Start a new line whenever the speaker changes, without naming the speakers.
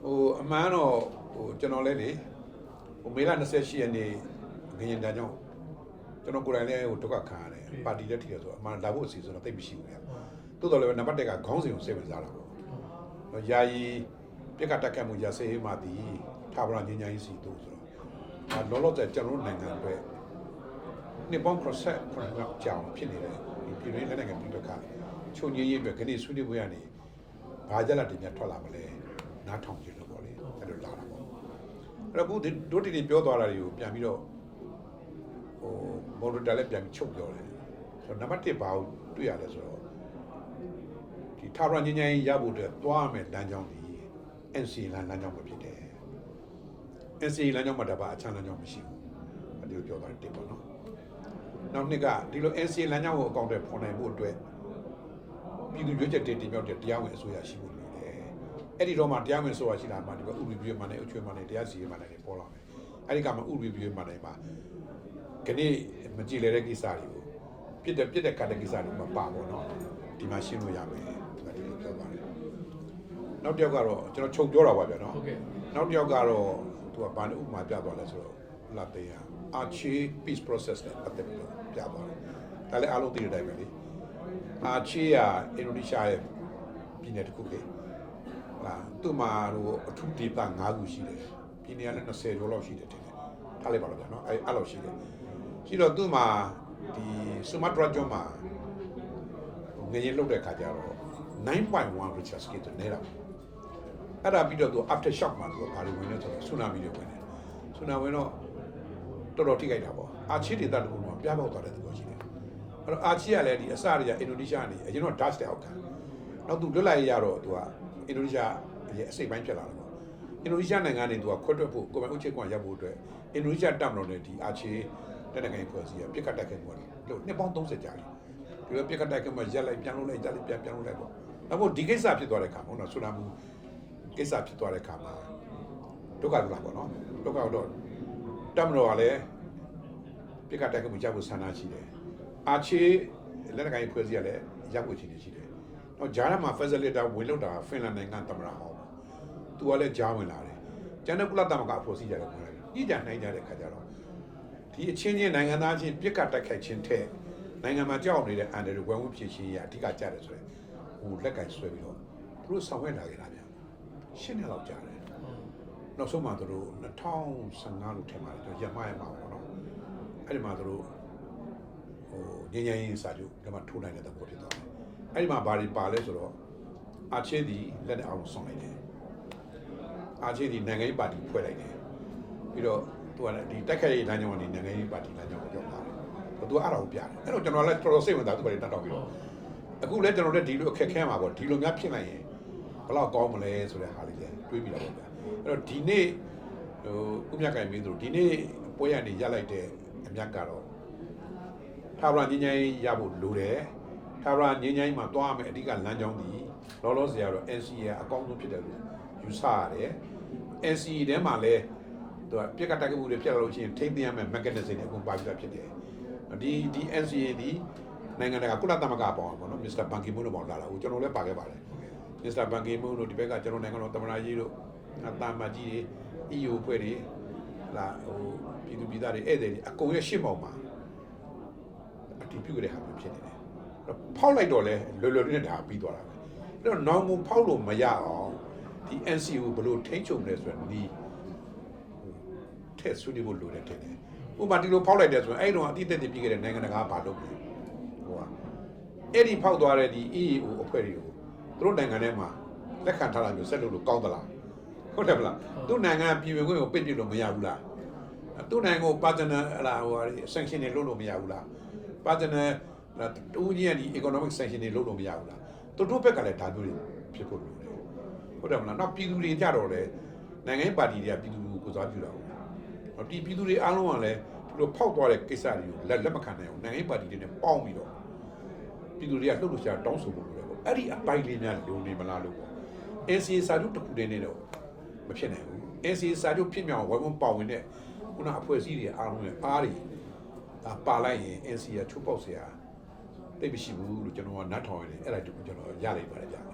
အမှန်တော့ကျွန်တော်လည်းလေမေလ28ရက်နေ့ငရင်တန်းကြောင့်ကျွန်တော်ကိုယ်တိုင်လည်းဒုက္ခခံရတယ်ပါတီလက်ထီရဆိုအမှန်လာဖို့အစီအစဉ်တော့တိတ်မရှိဘူးဗျာတိုးတော်လည်းနံပါတ်1ကခေါင်းစဉ်ကိုစိတ်ဝင်စားတာပေါ့ယာယီပြက်ကတက်ခတ်မှုရစေးမှတည်ထားပလာငင်းငင်းစီတို့ဆိုတော့လောလောဆယ်ကျွန်တော်နိုင်ငံအတွက်နှစ်ပေါင်းcross-set ခဏကြောင်ဖြစ်နေတယ်ဒီပြည်တွင်းလက်နိုင်ငံပြည်ပခါချုပ်ငင်းရေးအတွက်ခဏဆွေးနွေးပွဲကနေဘာကြလက်တွေများထွက်လာမလဲနားထောင်ကြည့်လို့ပေါ့လေအဲ့လိုလာတာပေါ့အဲ့တော့ခုတို့တီပြောသွားတာတွေကိုပြန်ပြီးတော့မော်ဒတာလည်းပြန်ပြီးချုပ်ပြောတယ်ဆိုတော့နံပါတ်1ဘာကိုတွေ့ရလဲဆိုတော့ဒီထာဝရငင်းငင်းရဖို့အတွက်သွားမယ်လမ်းကြောင်းဒီ NCA လမ်းကြောင်းပဲဖြစ်တယ် NCA လမ်းကြောင်းမှာတပါအချမ်းလမ်းကြောင်းမရှိဘူးအဲ့ဒီလိုပြောသွားတယ်ပေါ့နော်နောက်နှစ်ကဒီလို NCA လမ်းကြောင်းကိုအကောင့်တွေဖော်နိုင်ဖို့အတွက်ပြည်သူ့ရွေးချက်တင်မြောက်တဲ့တရားဝင်အစိုးရရှိဖို့လိုတယ်အဲ့ဒီတော့မှတရားဝင်အစိုးရရှိလာမှဒီကဥပဒေပြုမှလည်းအချွေမှလည်းတရားစီရင်မှလည်းပေါ်လာမယ်အဲ့ဒီကမှဥပဒေပြုမှလည်းမှာခဏမကြည်လေတဲ့ကိစ္စတွေကိုပြစ်တဲ့ကတဲ့ကိစ္စတွေမပါဘူးเนาะဒီမှာရှင်းလို့ရမယ်ဒါဒီလိုပြောပါတယ်နောက်တစ်ယောက်ကတော့ကျွန်တော်ချုပ်ပြောတာပါဗျာเนาะဟုတ်ကဲ့နောက်တစ်ယောက်ကတော့သူကဘာလို့ဥပမာပြသွားလဲဆိုတော့လာတေးအာချီ peace process နဲ့ပတ်သက်ပြီးတော့ပြသွားတယ်ဒါလည်းအားလုံးသိတဲ့အတိုင်းပဲလေအာချီကအင်ဒိုနီးရှားရဲ့ပြည်နယ်တစ်ခုလေဟာသူ့မှာတော့အထူးဒေသ9ခုရှိတယ်ပြည်နယ်ကလည်း20ကျော်လောက်ရှိတယ်ထင်တယ်ထားလိုက်ပါတော့ဗျာเนาะအဲ့လိုရှိတယ်ရှိတော့သူ့မှာဒီဆူမာတရာကျွန်းမှာငရင်လုတ်တဲ့ခါကျတော့ 9.1 Richter scale နဲ့နေတာအဲ့ဒါပြီးတော့သူ after shock မှာသူဘာလို့ဝင်လဲဆိုတော့ဆူနာမီတွေဝင်တယ်ဆူနာဝင်တော့တော်တော်ထိခိုက်တာပေါ့အာချီဒေသတခုမှာပြားပေါက်သွားတဲ့သဘောရှိတယ်အဲ့တော့အာချီကလည်းဒီအစတွေက အင်ဒိုနီးရှားနေအရင်တော့ Dutch တဲ့အောက်ခံနောက်သူလွတ်လပ်ရေးရတော့သူကအင်ဒိုနီးရှားရဲ့အစိတ်ပိုင်းဖြစ်လာတယ်ပေါ့အင်ဒိုနီးရှားနိုင်ငံနေသူကခွတ်တွက်ဖို့ကိုယ်ပိုင်အုပ်ချုပ်ခွင့်ရဖို့အတွက်အင်ဒိုနီးရှားတပ်မတော်နဲ့ဒီအာချီတဲ့နိုင်ငံဖွဲ့စည်းရပြစ်ခတ်တိုက်ခိုက်မှုလို့နှစ်ပေါင်း30ကြာတယ်ဒီလိုပြစ်ခတ်တိုက်ခိုက်မှုရက်လိုက်ပြန်လို့လိုက်ကြလိုက်ပြန်လို့လိုက်ပေါ့အခုဒီကိစ္စဖြစ်သွားတဲ့ခါပေါ့နော်ဆူနာမူကိစ္စဖြစ်သွားတဲ့ခါမှာဒုက္ခလာပေါ့နော်ဒုက္ခတော့တပ်မတော်ကလည်းပြစ်ခတ်တိုက်ခိုက်မှုကြောက်ဖို့ဆန္ဒရှိတယ်အာချီလက်နက်ကိုင်ဖွဲ့စည်းရလဲရောက်ဖို့ချင်နေရှိတယ်တော့ဂျားမှာ facilitator ဝင်လောက်တာဖင်လန်နိုင်ငံသမ္မတဟောင်းသူကလည်းဂျားဝင်လာတယ်ကျန်တဲ့ကုလသမဂ္ဂအဖွဲ့အစည်းကြတယ်ဝင်လာတယ်ညှိကြနှိုင်းကြတဲ့ခါကျတော့ဒီအချင်းချင်းနိုင်ငံသားချင်းပြစ်ခတ်တိုက်ခိုက်ခြင်းထက်နိုင်ငံမှာကြောက်နေတဲ့အန်ဒရဝမ်ဝဖြည့်ချင်းရအဓိကကြတယ်ဆိုရင်ဟိုလက်ကင်ဆွဲပြီးတော့သူတို့ဆောင်ရွက်လာကြတာဗျာရှင်းနေတော့ကြားတယ်နောက်ဆုံးမှသူတို့2015လို့ထင်ပါတယ်သူရမရမှာပေါ့နော်အဲ့ဒီမှာသူတို့ဟိုငញ្ញရင်စာချုပ်ဒီမှာထိုးနိုင်တဲ့သဘောဖြစ်သွားတယ်အဲ့ဒီမှာဘာတွေပါလဲဆိုတော့အာချေဒီလက်နဲ့အောင်ဆောင်လိုက်တယ်အာချေဒီနိုင်ငံရေးပါတီဖွဲ့လိုက်တယ်ပြီးတော့သူကဒီတက်ခိုက်ရေးလမ်းကြောင်းကနေနိုင်ငံရေးပါတီလမ်းကြောင်းကိုရောက်လာတယ်သူကအဲ့ဒါကိုပြတယ်အဲ့တော့ကျွန်တော်လည်းတော်တော်စိတ်ဝင်စားသူကလည်းတတ်တော့ပြီးတော့အခုလည်းကျွန်တော်လည်းဒီလိုအခက်ခဲမှာပေါ့ဒီလိုများဖြစ်နိုင်ရင်ဘယ်လောက်ကောင်းမလဲဆိုတဲ့ဟာလေးလည်းတွေးပြီးတော့ဗျာအဲ့တော့ဒီနေ့ဟိုဥမြကင်မင်းတို့ဒီနေ့ပွဲရနေရလိုက်တဲ့အမြတ်ကတော့ထာဝရငင်းငင်းရဖို့လိုတယ်ထာဝရငင်းငင်းမှာတွားမယ်အဓိကလမ်းကြောင်းဒီလောလောဆယ်ကတော့ NCA အကောင်းဆုံးဖြစ်တယ်လို့ယူဆရတယ် NCA ထဲမှာလည်းသူကပြက်ကတက်မှုတွေဖြစ်လာလို့ရှိရင်ထိမ့်သိမ်းရမယ် mechanism တွေအကုန်ပါပြီးသားဖြစ်တယ်ဒီ NCA ဒီနိုင်ငံတကာကုလသမဂ္ဂပေါင်းပေါ့နော် Mr. Ban Ki-moon တို့ပေါင်းလာတာကိုကျွန်တော်လည်းပါခဲ့ပါတယ် Mr. Ban Ki-moon တို့ဒီဘက်ကကျွန်တော်နိုင်ငံတော်သမ္မတကြီးတို့တာမကြီးတွေ EU ဖွဲ့တွေလာဟိုပြည်သူပြည်သားတွေဧည့်သည်တွေအကုန်ရဲ့ရှစ်မောင်မှာအတီးပြုတ်တဲ့ဟာမျိုးဖြစ်နေတယ်ဖောက်လိုက်တော့လဲလွယ်လွယ်လေးနဲ့ဒါပြီးသွားတာပဲအဲ့တော့နောင်ကိုဖောက်လို့မရအောင်ဒီ NCA ကိုဘယ်လိုထိန်းချုပ်လဲဆိုတော့ဒီထက်ဆွေးနွေးဖို့လိုတယ်ထင်တယ်ဥပမာဒီလိုဖောက်လိုက်တယ်ဆိုရင်အဲ့တော့အတိတ်တည်းပြီးခဲ့တဲ့နိုင်ငံတကာဘာလုပ်လဲဟိုကအဲ့ဒီဖောက်သွားတဲ့ဒီ EAO အဖွဲ့တွေကိုသူတို့နိုင်ငံထဲမှာလက်ခံထားတာမျိုးဆက်လုပ်လို့ကောင်းသလားဟုတ်တယ်မလားသူ့နိုင်ငံပြည်ဝင်ခွင့်ကိုပိတ်ပစ်လို့မရဘူးလားသူ့နိုင်ငံကို partner ဟို sanction တွေလုပ်လို့မရဘူးလား partner တူကြီးရဲ့ဒီ economic sanction တွေလုပ်လို့မရဘူးလားသူတို့ဘက်ကလည်းဒါမျိုးတွေဖြစ်ဖို့လိုတယ်ဟုတ်တယ်မလားနောက်ပြည်သူတွေကြတော့လေနိုင်ငံပါတီတွေကပြည်သူကိုစားပြုတာဟုတ်ဒီပြည်သူတွေအားလုံးကလည်းဒီလိုဖောက်သွားတဲ့ကိစ္စတွေကိုလက်မခံနိုင်အောင်နိုင်ငံပါတီတွေနဲ့ပေါင်းပြီးတော့ပြည်သူတွေကလှုပ်လို့ရှာတောင်းဆိုဖို့လိုတယ်ပေါ့အဲ့ဒီအပိုင်းလေးများလုံနေမလားလို့ပေါ့ NCA စာချုပ်တစ်ခုတည်းနဲ့တော့မဖြစ်နိုင်ဘူး NCA စာချုပ်ဖြစ်မြောက်ဝိုင်းဝန်းပါဝင်တဲ့ခုနအဖွဲ့အစည်းတွေအားလုံးရဲ့အားတွေပါလိုက်ရင် NCA ချုပ်ပေါက်เสียတိတ်မရှိဘူးလို့ကျွန်တော်ကနတ်ထောင်ရတယ်အဲ့ဒါတူကျွန်တော်ရလိုက်ပါတယ်ဗျာ